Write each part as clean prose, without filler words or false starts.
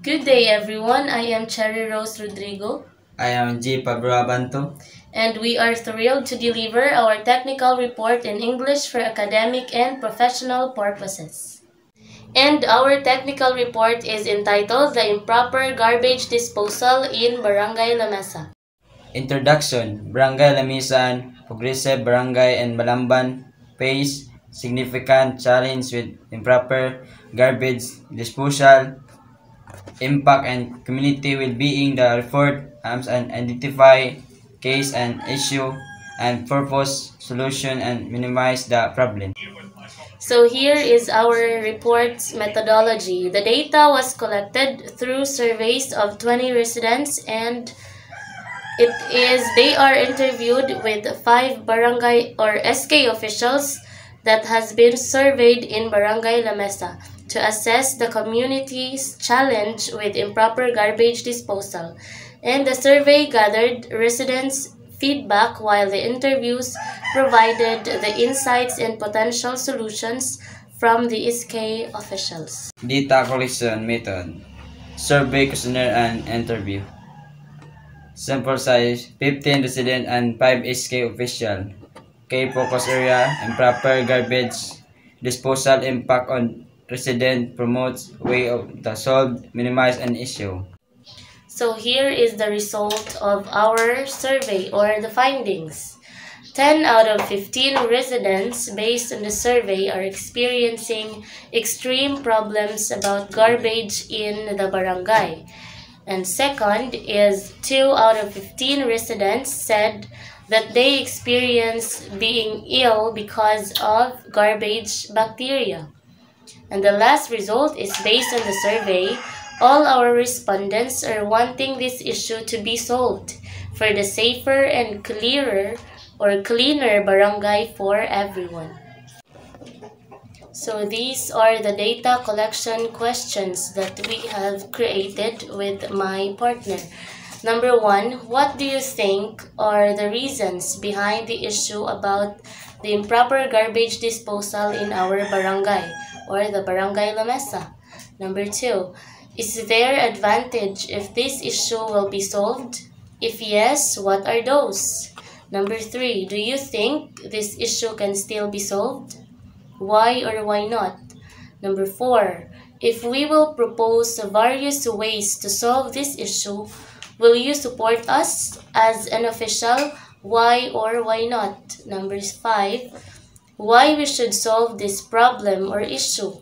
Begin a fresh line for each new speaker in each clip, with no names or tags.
Good day, everyone. I am Cherry Rose Rodrigo.
I am G. Pabroabanto.
And we are thrilled to deliver our technical report in English for academic and professional purposes. And our technical report is entitled The Improper Garbage Disposal in Barangay La Mesa.
Introduction. Barangay Lamisan, Progressive Barangay and Balamban face significant challenge with improper garbage disposal, impact and community well-being. The report aims and identify case and issue and purpose solution and minimize the problem.
So here is our report's methodology. The data was collected through surveys of 20 residents and they are interviewed with 5 barangay or SK officials that has been surveyed in Barangay La Mesa to assess the community's challenge with improper garbage disposal. And the survey gathered residents' feedback while the interviews provided the insights and potential solutions from the SK officials.
Data collection method. Survey questionnaire and interview. Sample size 15 resident and 5 SK official. Key focus area: improper garbage disposal impact on resident, promotes way of the solve, minimize an issue.
So here is the result of our survey or the findings. 10 out of 15 residents based on the survey are experiencing extreme problems about garbage in the barangay. And second is 2 out of 15 residents said that they experience being ill because of garbage bacteria. And the last result is based on the survey. All our respondents are wanting this issue to be solved for the safer and clearer or cleaner barangay for everyone. So these are the data collection questions that we have created with my partner. Number 1, what do you think are the reasons behind the issue about the improper garbage disposal in our barangay or the Barangay La Mesa? Number 2, is there advantage if this issue will be solved? If yes, what are those? Number 3, do you think this issue can still be solved? Why or why not? Number 4, if we will propose various ways to solve this issue, will you support us as an official? Why or why not? Number 5, why we should solve this problem or issue?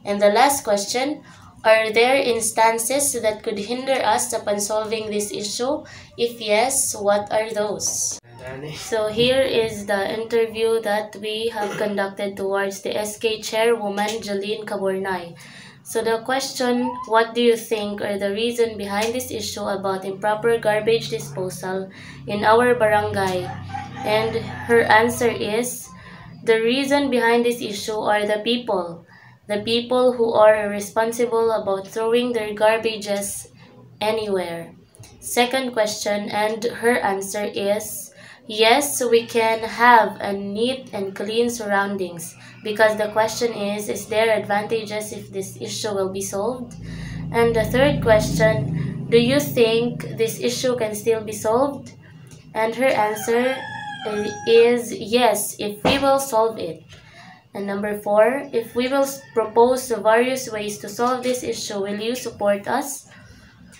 And the last question, are there instances that could hinder us upon solving this issue? If yes, what are those? So here is the interview that we have conducted towards the SK chairwoman, Jolene Cabornay. So the question, what do you think are the reason behind this issue about improper garbage disposal in our barangay? And her answer is, the reason behind this issue are the people who are responsible about throwing their garbages anywhere. Second question, and her answer is, yes, we can have a neat and clean surroundings, because the question is there advantages if this issue will be solved? And the third question, do you think this issue can still be solved? And her answer is yes, if we will solve it. And number 4, if we will propose various ways to solve this issue, will you support us?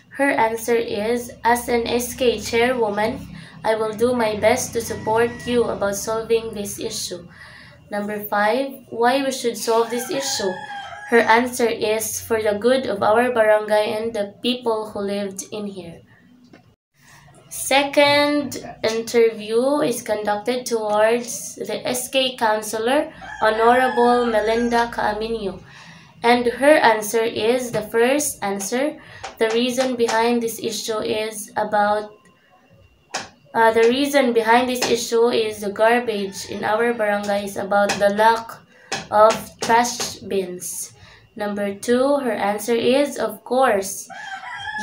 Her answer is, as an SK chairwoman, I will do my best to support you about solving this issue. Number 5, why we should solve this issue? Her answer is for the good of our barangay and the people who lived in here. Second interview is conducted towards the SK Councilor, Honorable Melinda Caaminio. And her answer is, the first answer, the reason behind this issue is about the garbage in our barangay is about the lack of trash bins. Number 2, her answer is, of course.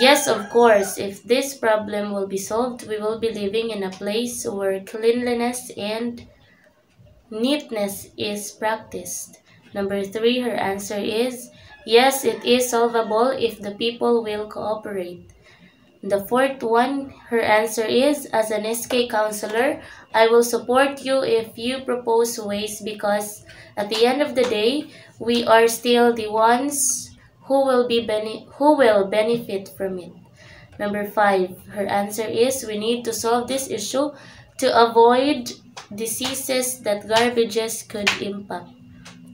Yes, of course, if this problem will be solved, we will be living in a place where cleanliness and neatness is practiced. Number 3, her answer is, Yes, it is solvable if the people will cooperate. The fourth one, her answer is, as an SK counselor, I will support you if you propose ways because at the end of the day, we are still the ones who will benefit from it. Number five, her answer is, we need to solve this issue to avoid diseases that garbages could impact.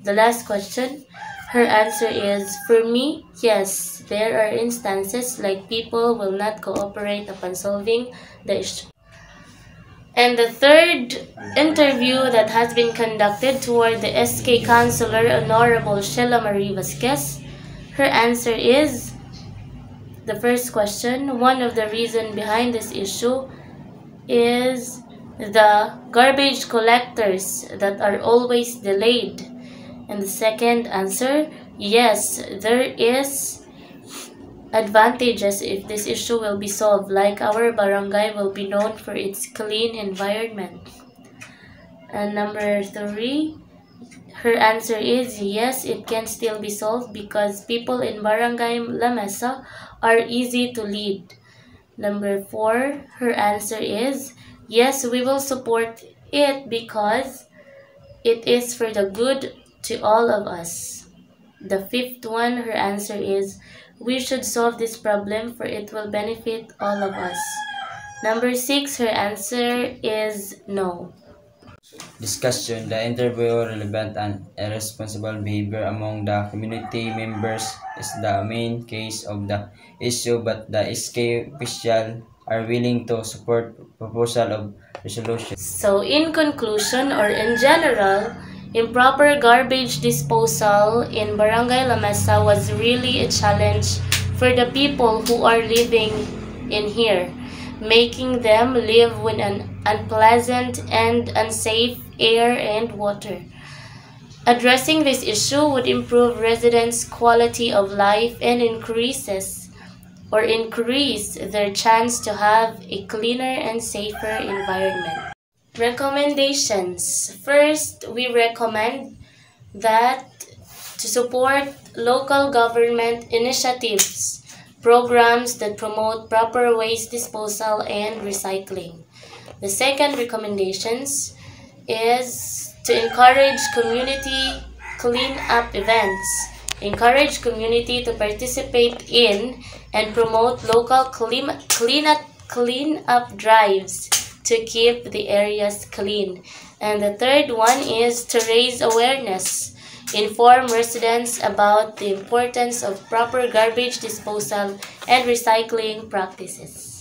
The last question, her answer is, for me, yes, there are instances like people will not cooperate upon solving the issue. And the third interview that has been conducted toward the SK Counselor, Honorable Sheila Marie Vasquez, her answer is, the first question, one of the reasons behind this issue is the garbage collectors that are always delayed. And the second answer, yes, there is advantages if this issue will be solved, like our barangay will be known for its clean environment. And number three, her answer is yes, it can still be solved because people in Barangay La Mesa are easy to lead. Number four, her answer is yes, we will support it because it is for the good to all of us. The fifth one, her answer is we should solve this problem for it will benefit all of us. Number six, her answer is no.
Discussion, the interview relevant and irresponsible behavior among the community members is the main case of the issue, but the SK official are willing to support proposal of resolution.
So in conclusion or in general, improper garbage disposal in Barangay La Mesa was really a challenge for the people who are living in here, making them live with an unpleasant and unsafe air and water. Addressing this issue would improve residents' quality of life and increase their chance to have a cleaner and safer environment. Recommendations. First, we recommend that to support local government initiatives, programs that promote proper waste disposal and recycling. The second recommendations is to encourage community clean-up events. Encourage community to participate in and promote local clean-up drives to keep the areas clean. And the third one is to raise awareness. Inform residents about the importance of proper garbage disposal and recycling practices.